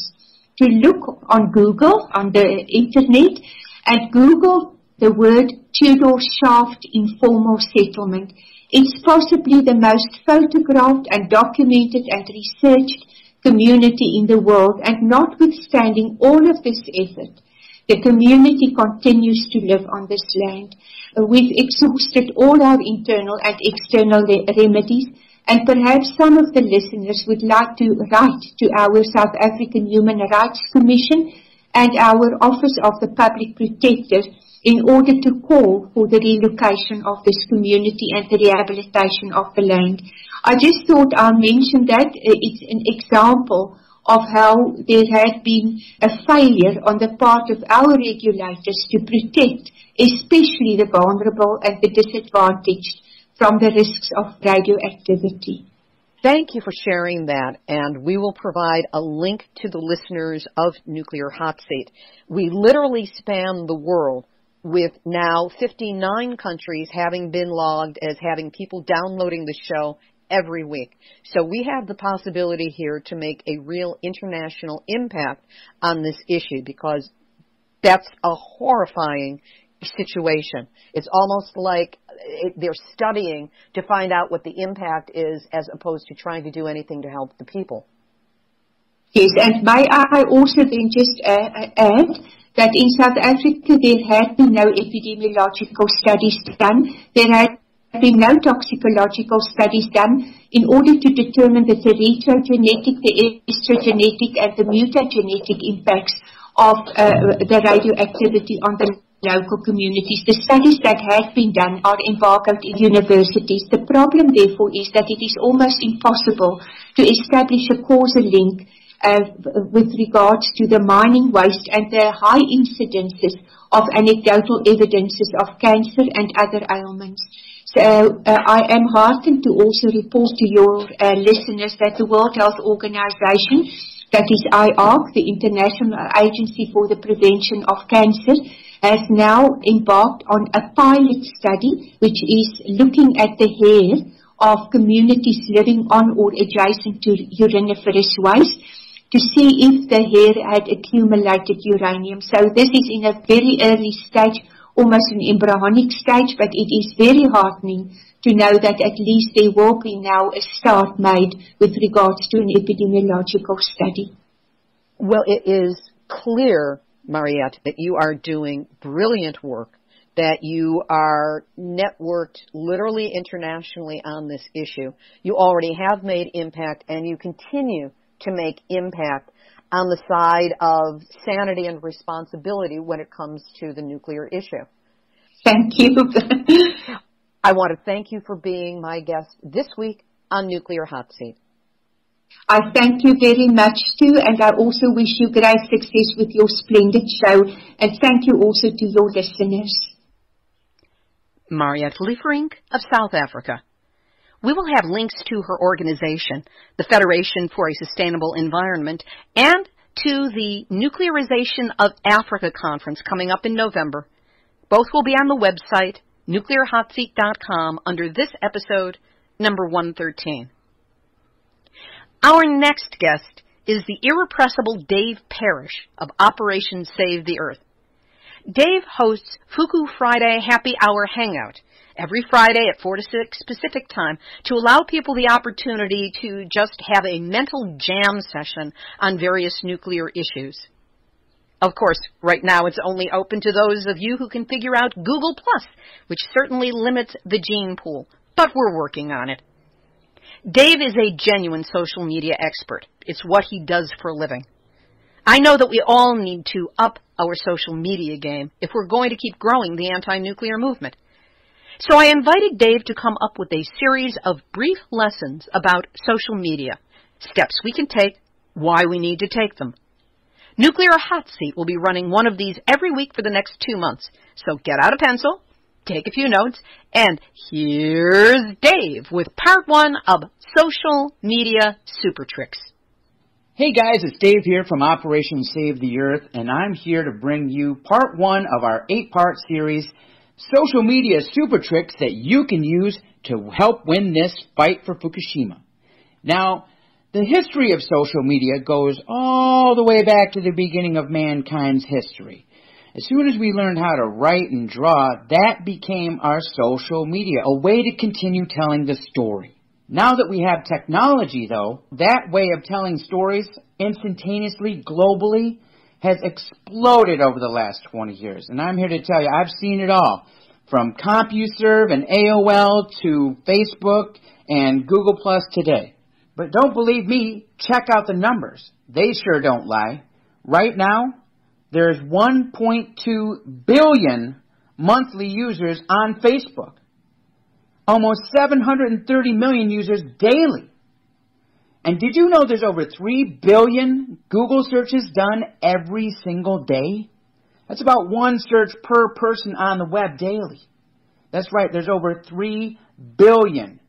to look on Google, on the internet, and Google the word Tudor Shaft Informal Settlement. It's possibly the most photographed and documented and researched community in the world, and notwithstanding all of this effort, the community continues to live on this land. We've exhausted all our internal and external remedies, and perhaps some of the listeners would like to write to our South African Human Rights Commission and our Office of the Public Protector in order to call for the relocation of this community and the rehabilitation of the land. I just thought I'll mention that it's an example of how there had been a failure on the part of our regulators to protect especially the vulnerable and the disadvantaged from the risks of radioactivity. Thank you for sharing that, and we will provide a link to the listeners of Nuclear Hot Seat. We literally span the world, with now 59 countries having been logged as having people downloading the show every week. So we have the possibility here to make a real international impact on this issue, because that's a horrifying situation. It's almost like they're studying to find out what the impact is as opposed to trying to do anything to help the people. Yes, and may I also then just add that in South Africa there had been no epidemiological studies done. There had been no toxicological studies done in order to determine the retrogenetic, the estrogenetic, and the mutagenetic impacts of the radioactivity on the local communities. The studies that have been done are embargoed in universities. The problem, therefore, is that it is almost impossible to establish a causal link with regards to the mining waste and the high incidences of anecdotal evidences of cancer and other ailments. So I am heartened to also report to your listeners that the World Health Organization, that is IARC, the International Agency for the Prevention of Cancer, has now embarked on a pilot study which is looking at the hair of communities living on or adjacent to uriniferous waste to see if the hair had accumulated uranium. So this is in a very early stage, almost an embryonic stage, but it is very heartening to know that at least there will be now a start made with regards to an epidemiological study. Well, it is clear, Mariette, that you are doing brilliant work, that you are networked literally internationally on this issue. You already have made impact, and you continue to make impact on the side of sanity and responsibility when it comes to the nuclear issue. Thank you. I want to thank you for being my guest this week on Nuclear Hot Seat. I thank you very much too, and I also wish you great success with your splendid show, and thank you also to your listeners. Mariette Liefferink of South Africa. We will have links to her organization, the Federation for a Sustainable Environment, and to the Nuclearization of Africa conference coming up in November. Both will be on the website, nuclearhotseat.com, under this episode, number 113. Our next guest is the irrepressible Dave Parrish of Operation Save the Earth. Dave hosts Fuku Friday Happy Hour Hangout every Friday at 4 to 6 Pacific Time to allow people the opportunity to just have a mental jam session on various nuclear issues. Of course, right now it's only open to those of you who can figure out Google+, which certainly limits the gene pool, but we're working on it. Dave is a genuine social media expert. It's what he does for a living. I know that we all need to up our social media game if we're going to keep growing the anti-nuclear movement. So I invited Dave to come up with a series of brief lessons about social media, steps we can take, why we need to take them. Nuclear Hot Seat will be running one of these every week for the next 2 months, so get out a pencil, take a few notes, and here's Dave with part 1 of Social Media Super Tricks. Hey guys, it's Dave here from Operation Save the Earth, and I'm here to bring you part 1 of our 8-part series, Social Media Super Tricks that you can use to help win this fight for Fukushima. Now, the history of social media goes all the way back to the beginning of mankind's history. As soon as we learned how to write and draw, that became our social media, a way to continue telling the story. Now that we have technology, though, that way of telling stories instantaneously, globally, has exploded over the last 20 years. And I'm here to tell you, I've seen it all, from CompuServe and AOL to Facebook and Google Plus today. But don't believe me, check out the numbers. They sure don't lie. Right now, there's 1.2 billion monthly users on Facebook. Almost 730 million users daily. And did you know there's over 3 billion Google searches done every single day? That's about 1 search per person on the web daily. That's right, there's over 3 billion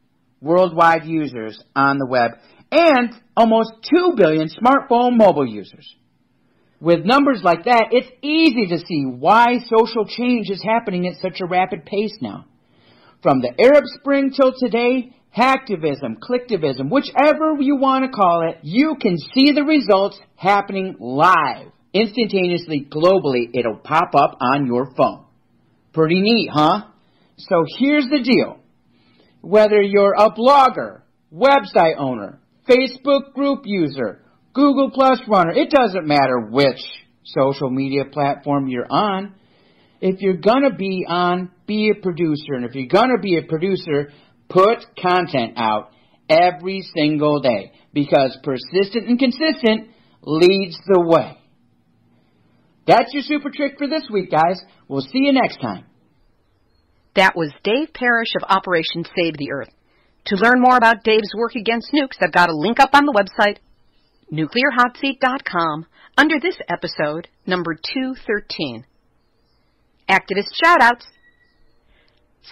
worldwide users on the web and almost 2 billion smartphone mobile users. With numbers like that, it's easy to see why social change is happening at such a rapid pace now. From the Arab Spring till today, hacktivism, clicktivism, whichever you want to call it, you can see the results happening live. Instantaneously, globally, it'll pop up on your phone. Pretty neat, huh? So here's the deal. Whether you're a blogger, website owner, Facebook group user, Google Plus runner, it doesn't matter which social media platform you're on. If you're going to be on, be a producer. And if you're going to be a producer, put content out every single day. Because persistent and consistent leads the way. That's your super trick for this week, guys. We'll see you next time. That was Dave Parrish of Operation Save the Earth. To learn more about Dave's work against nukes, I've got a link up on the website, nuclearhotseat.com, under this episode, number 213. Activist shout-outs.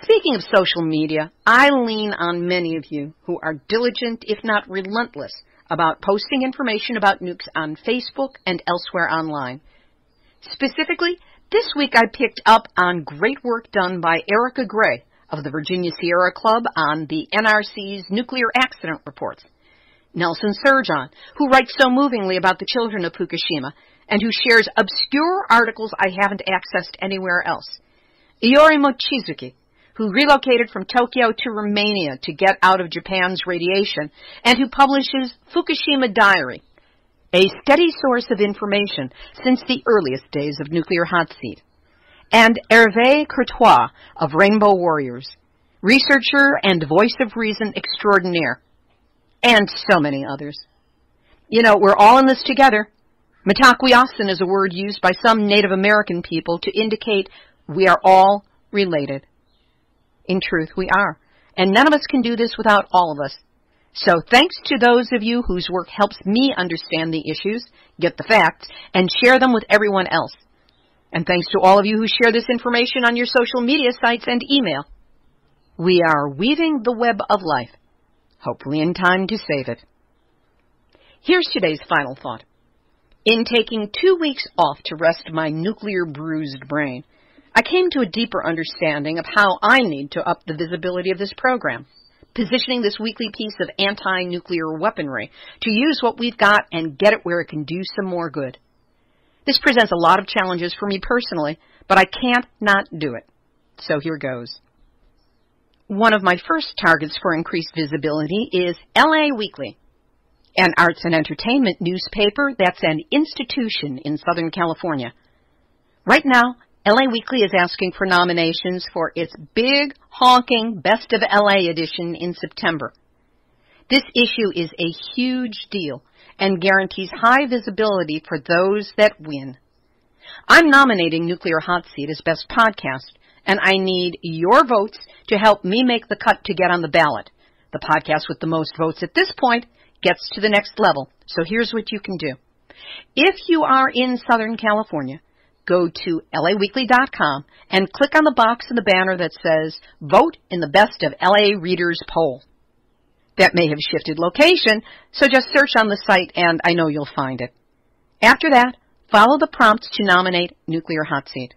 Speaking of social media, I lean on many of you who are diligent, if not relentless, about posting information about nukes on Facebook and elsewhere online. Specifically, this week I picked up on great work done by Erica Gray of the Virginia Sierra Club on the NRC's nuclear accident reports, Nelson Surgeon, who writes so movingly about the children of Fukushima and who shares obscure articles I haven't accessed anywhere else, Iori Mochizuki, who relocated from Tokyo to Romania to get out of Japan's radiation and who publishes Fukushima Diary, a steady source of information since the earliest days of Nuclear Hot Seat, and Hervé Courtois of Rainbow Warriors, researcher and voice of reason extraordinaire, and so many others. You know, we're all in this together. Mitakuye-osun is a word used by some Native American people to indicate we are all related. In truth, we are. And none of us can do this without all of us. So thanks to those of you whose work helps me understand the issues, get the facts, and share them with everyone else. And thanks to all of you who share this information on your social media sites and email. We are weaving the web of life, hopefully in time to save it. Here's today's final thought. In taking 2 weeks off to rest my nuclear-bruised brain, I came to a deeper understanding of how I need to up the visibility of this program, positioning this weekly piece of anti-nuclear weaponry to use what we've got and get it where it can do some more good. This presents a lot of challenges for me personally, but I can't not do it. So here goes. One of my first targets for increased visibility is LA Weekly, an arts and entertainment newspaper that's an institution in Southern California. Right now, LA Weekly is asking for nominations for its big, honking Best of LA edition in September. This issue is a huge deal and guarantees high visibility for those that win. I'm nominating Nuclear Hotseat as Best Podcast, and I need your votes to help me make the cut to get on the ballot. The podcast with the most votes at this point gets to the next level, so here's what you can do. If you are in Southern California, go to laweekly.com and click on the box in the banner that says, Vote in the Best of LA Readers Poll. That may have shifted location, so just search on the site and I know you'll find it. After that, follow the prompts to nominate Nuclear Hotseat.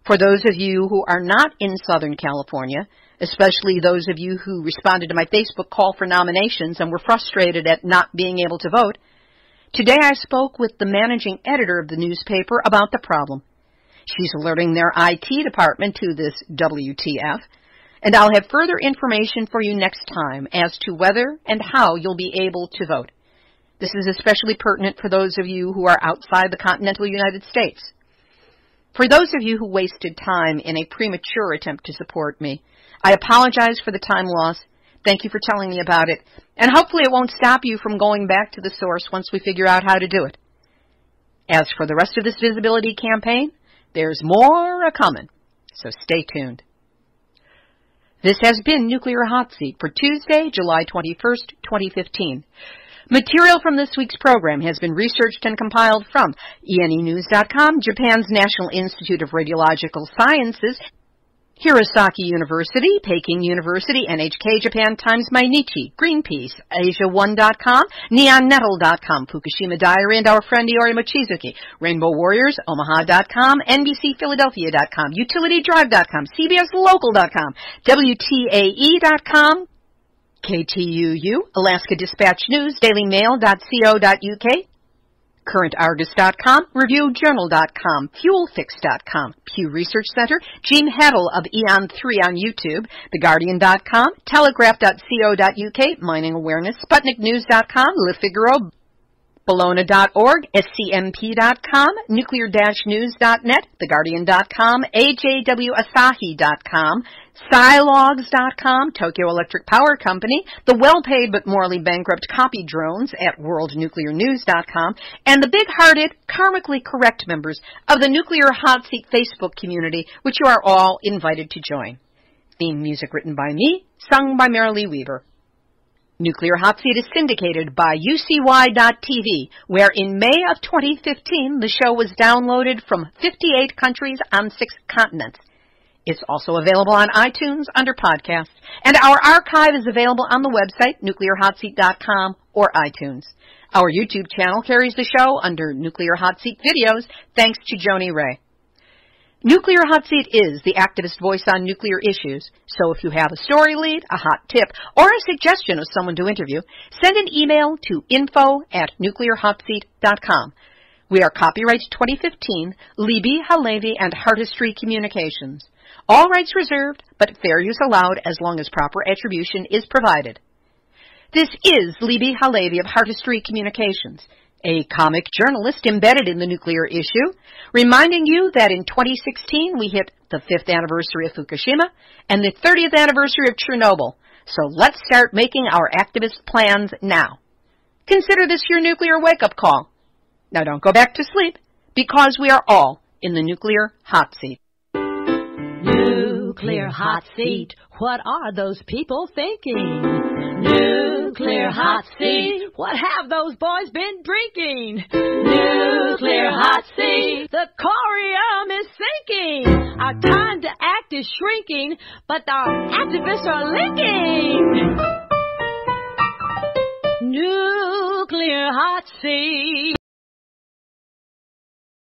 For those of you who are not in Southern California, especially those of you who responded to my Facebook call for nominations and were frustrated at not being able to vote, today I spoke with the managing editor of the newspaper about the problem. She's alerting their IT department to this WTF, and I'll have further information for you next time as to whether and how you'll be able to vote. This is especially pertinent for those of you who are outside the continental United States. For those of you who wasted time in a premature attempt to support me, I apologize for the time loss. Thank you for telling me about it, and hopefully it won't stop you from going back to the source once we figure out how to do it. As for the rest of this visibility campaign, there's more a-coming, so stay tuned. This has been Nuclear Hotseat for Tuesday, July 21st, 2015. Material from this week's program has been researched and compiled from ENEnews.com, Japan's National Institute of Radiological Sciences, Hirosaki University, Peking University, NHK Japan Times Mainichi, Greenpeace, Asia1.com, NeonNettle.com, Fukushima Diary and our friend Iori Mochizuki, Rainbow Warriors, Omaha.com, NBCPhiladelphia.com, UtilityDrive.com, CBSLocal.com, WTAE.com, KTUU, Alaska Dispatch News, DailyMail.co.uk, CurrentArgus.com, ReviewJournal.com, FuelFix.com, Pew Research Center, Gene Heddle of Eon3 on YouTube, TheGuardian.com, Telegraph.co.uk, Mining Awareness, SputnikNews.com, Le Figaro, Bologna.org, SCMP.com, Nuclear-News.net, TheGuardian.com, AJWAsahi.com, Silogs.com, Tokyo Electric Power Company, the well-paid but morally bankrupt Copy Drones at WorldNuclearNews.com, and the big-hearted, karmically correct members of the Nuclear Hotseat Facebook community, which you are all invited to join. Theme music written by me, sung by Marilee Weaver. Nuclear Hotseat is syndicated by UCY.TV, where in May of 2015 the show was downloaded from 58 countries on 6 continents. It's also available on iTunes under podcasts, and our archive is available on the website nuclearhotseat.com or iTunes. Our YouTube channel carries the show under Nuclear Hotseat Videos, thanks to Joni Ray. Nuclear Hotseat is the activist voice on nuclear issues, so if you have a story lead, a hot tip, or a suggestion of someone to interview, send an email to info@nuclearhotseat.com. We are copyright 2015, Libbe HaLevy and Heartistry Communications. All rights reserved, but fair use allowed as long as proper attribution is provided. This is Libbe HaLevy of Heartistry Communications, a comic journalist embedded in the nuclear issue, reminding you that in 2016 we hit the 5th anniversary of Fukushima and the 30th anniversary of Chernobyl, so let's start making our activist plans now. Consider this your nuclear wake-up call. Now don't go back to sleep, because we are all in the nuclear hot seat. Nuclear hot seat. What are those people thinking? Nuclear hot seat. What have those boys been drinking? Nuclear hot seat. The corium is sinking. Our time to act is shrinking, but our activists are linking. Nuclear hot seat.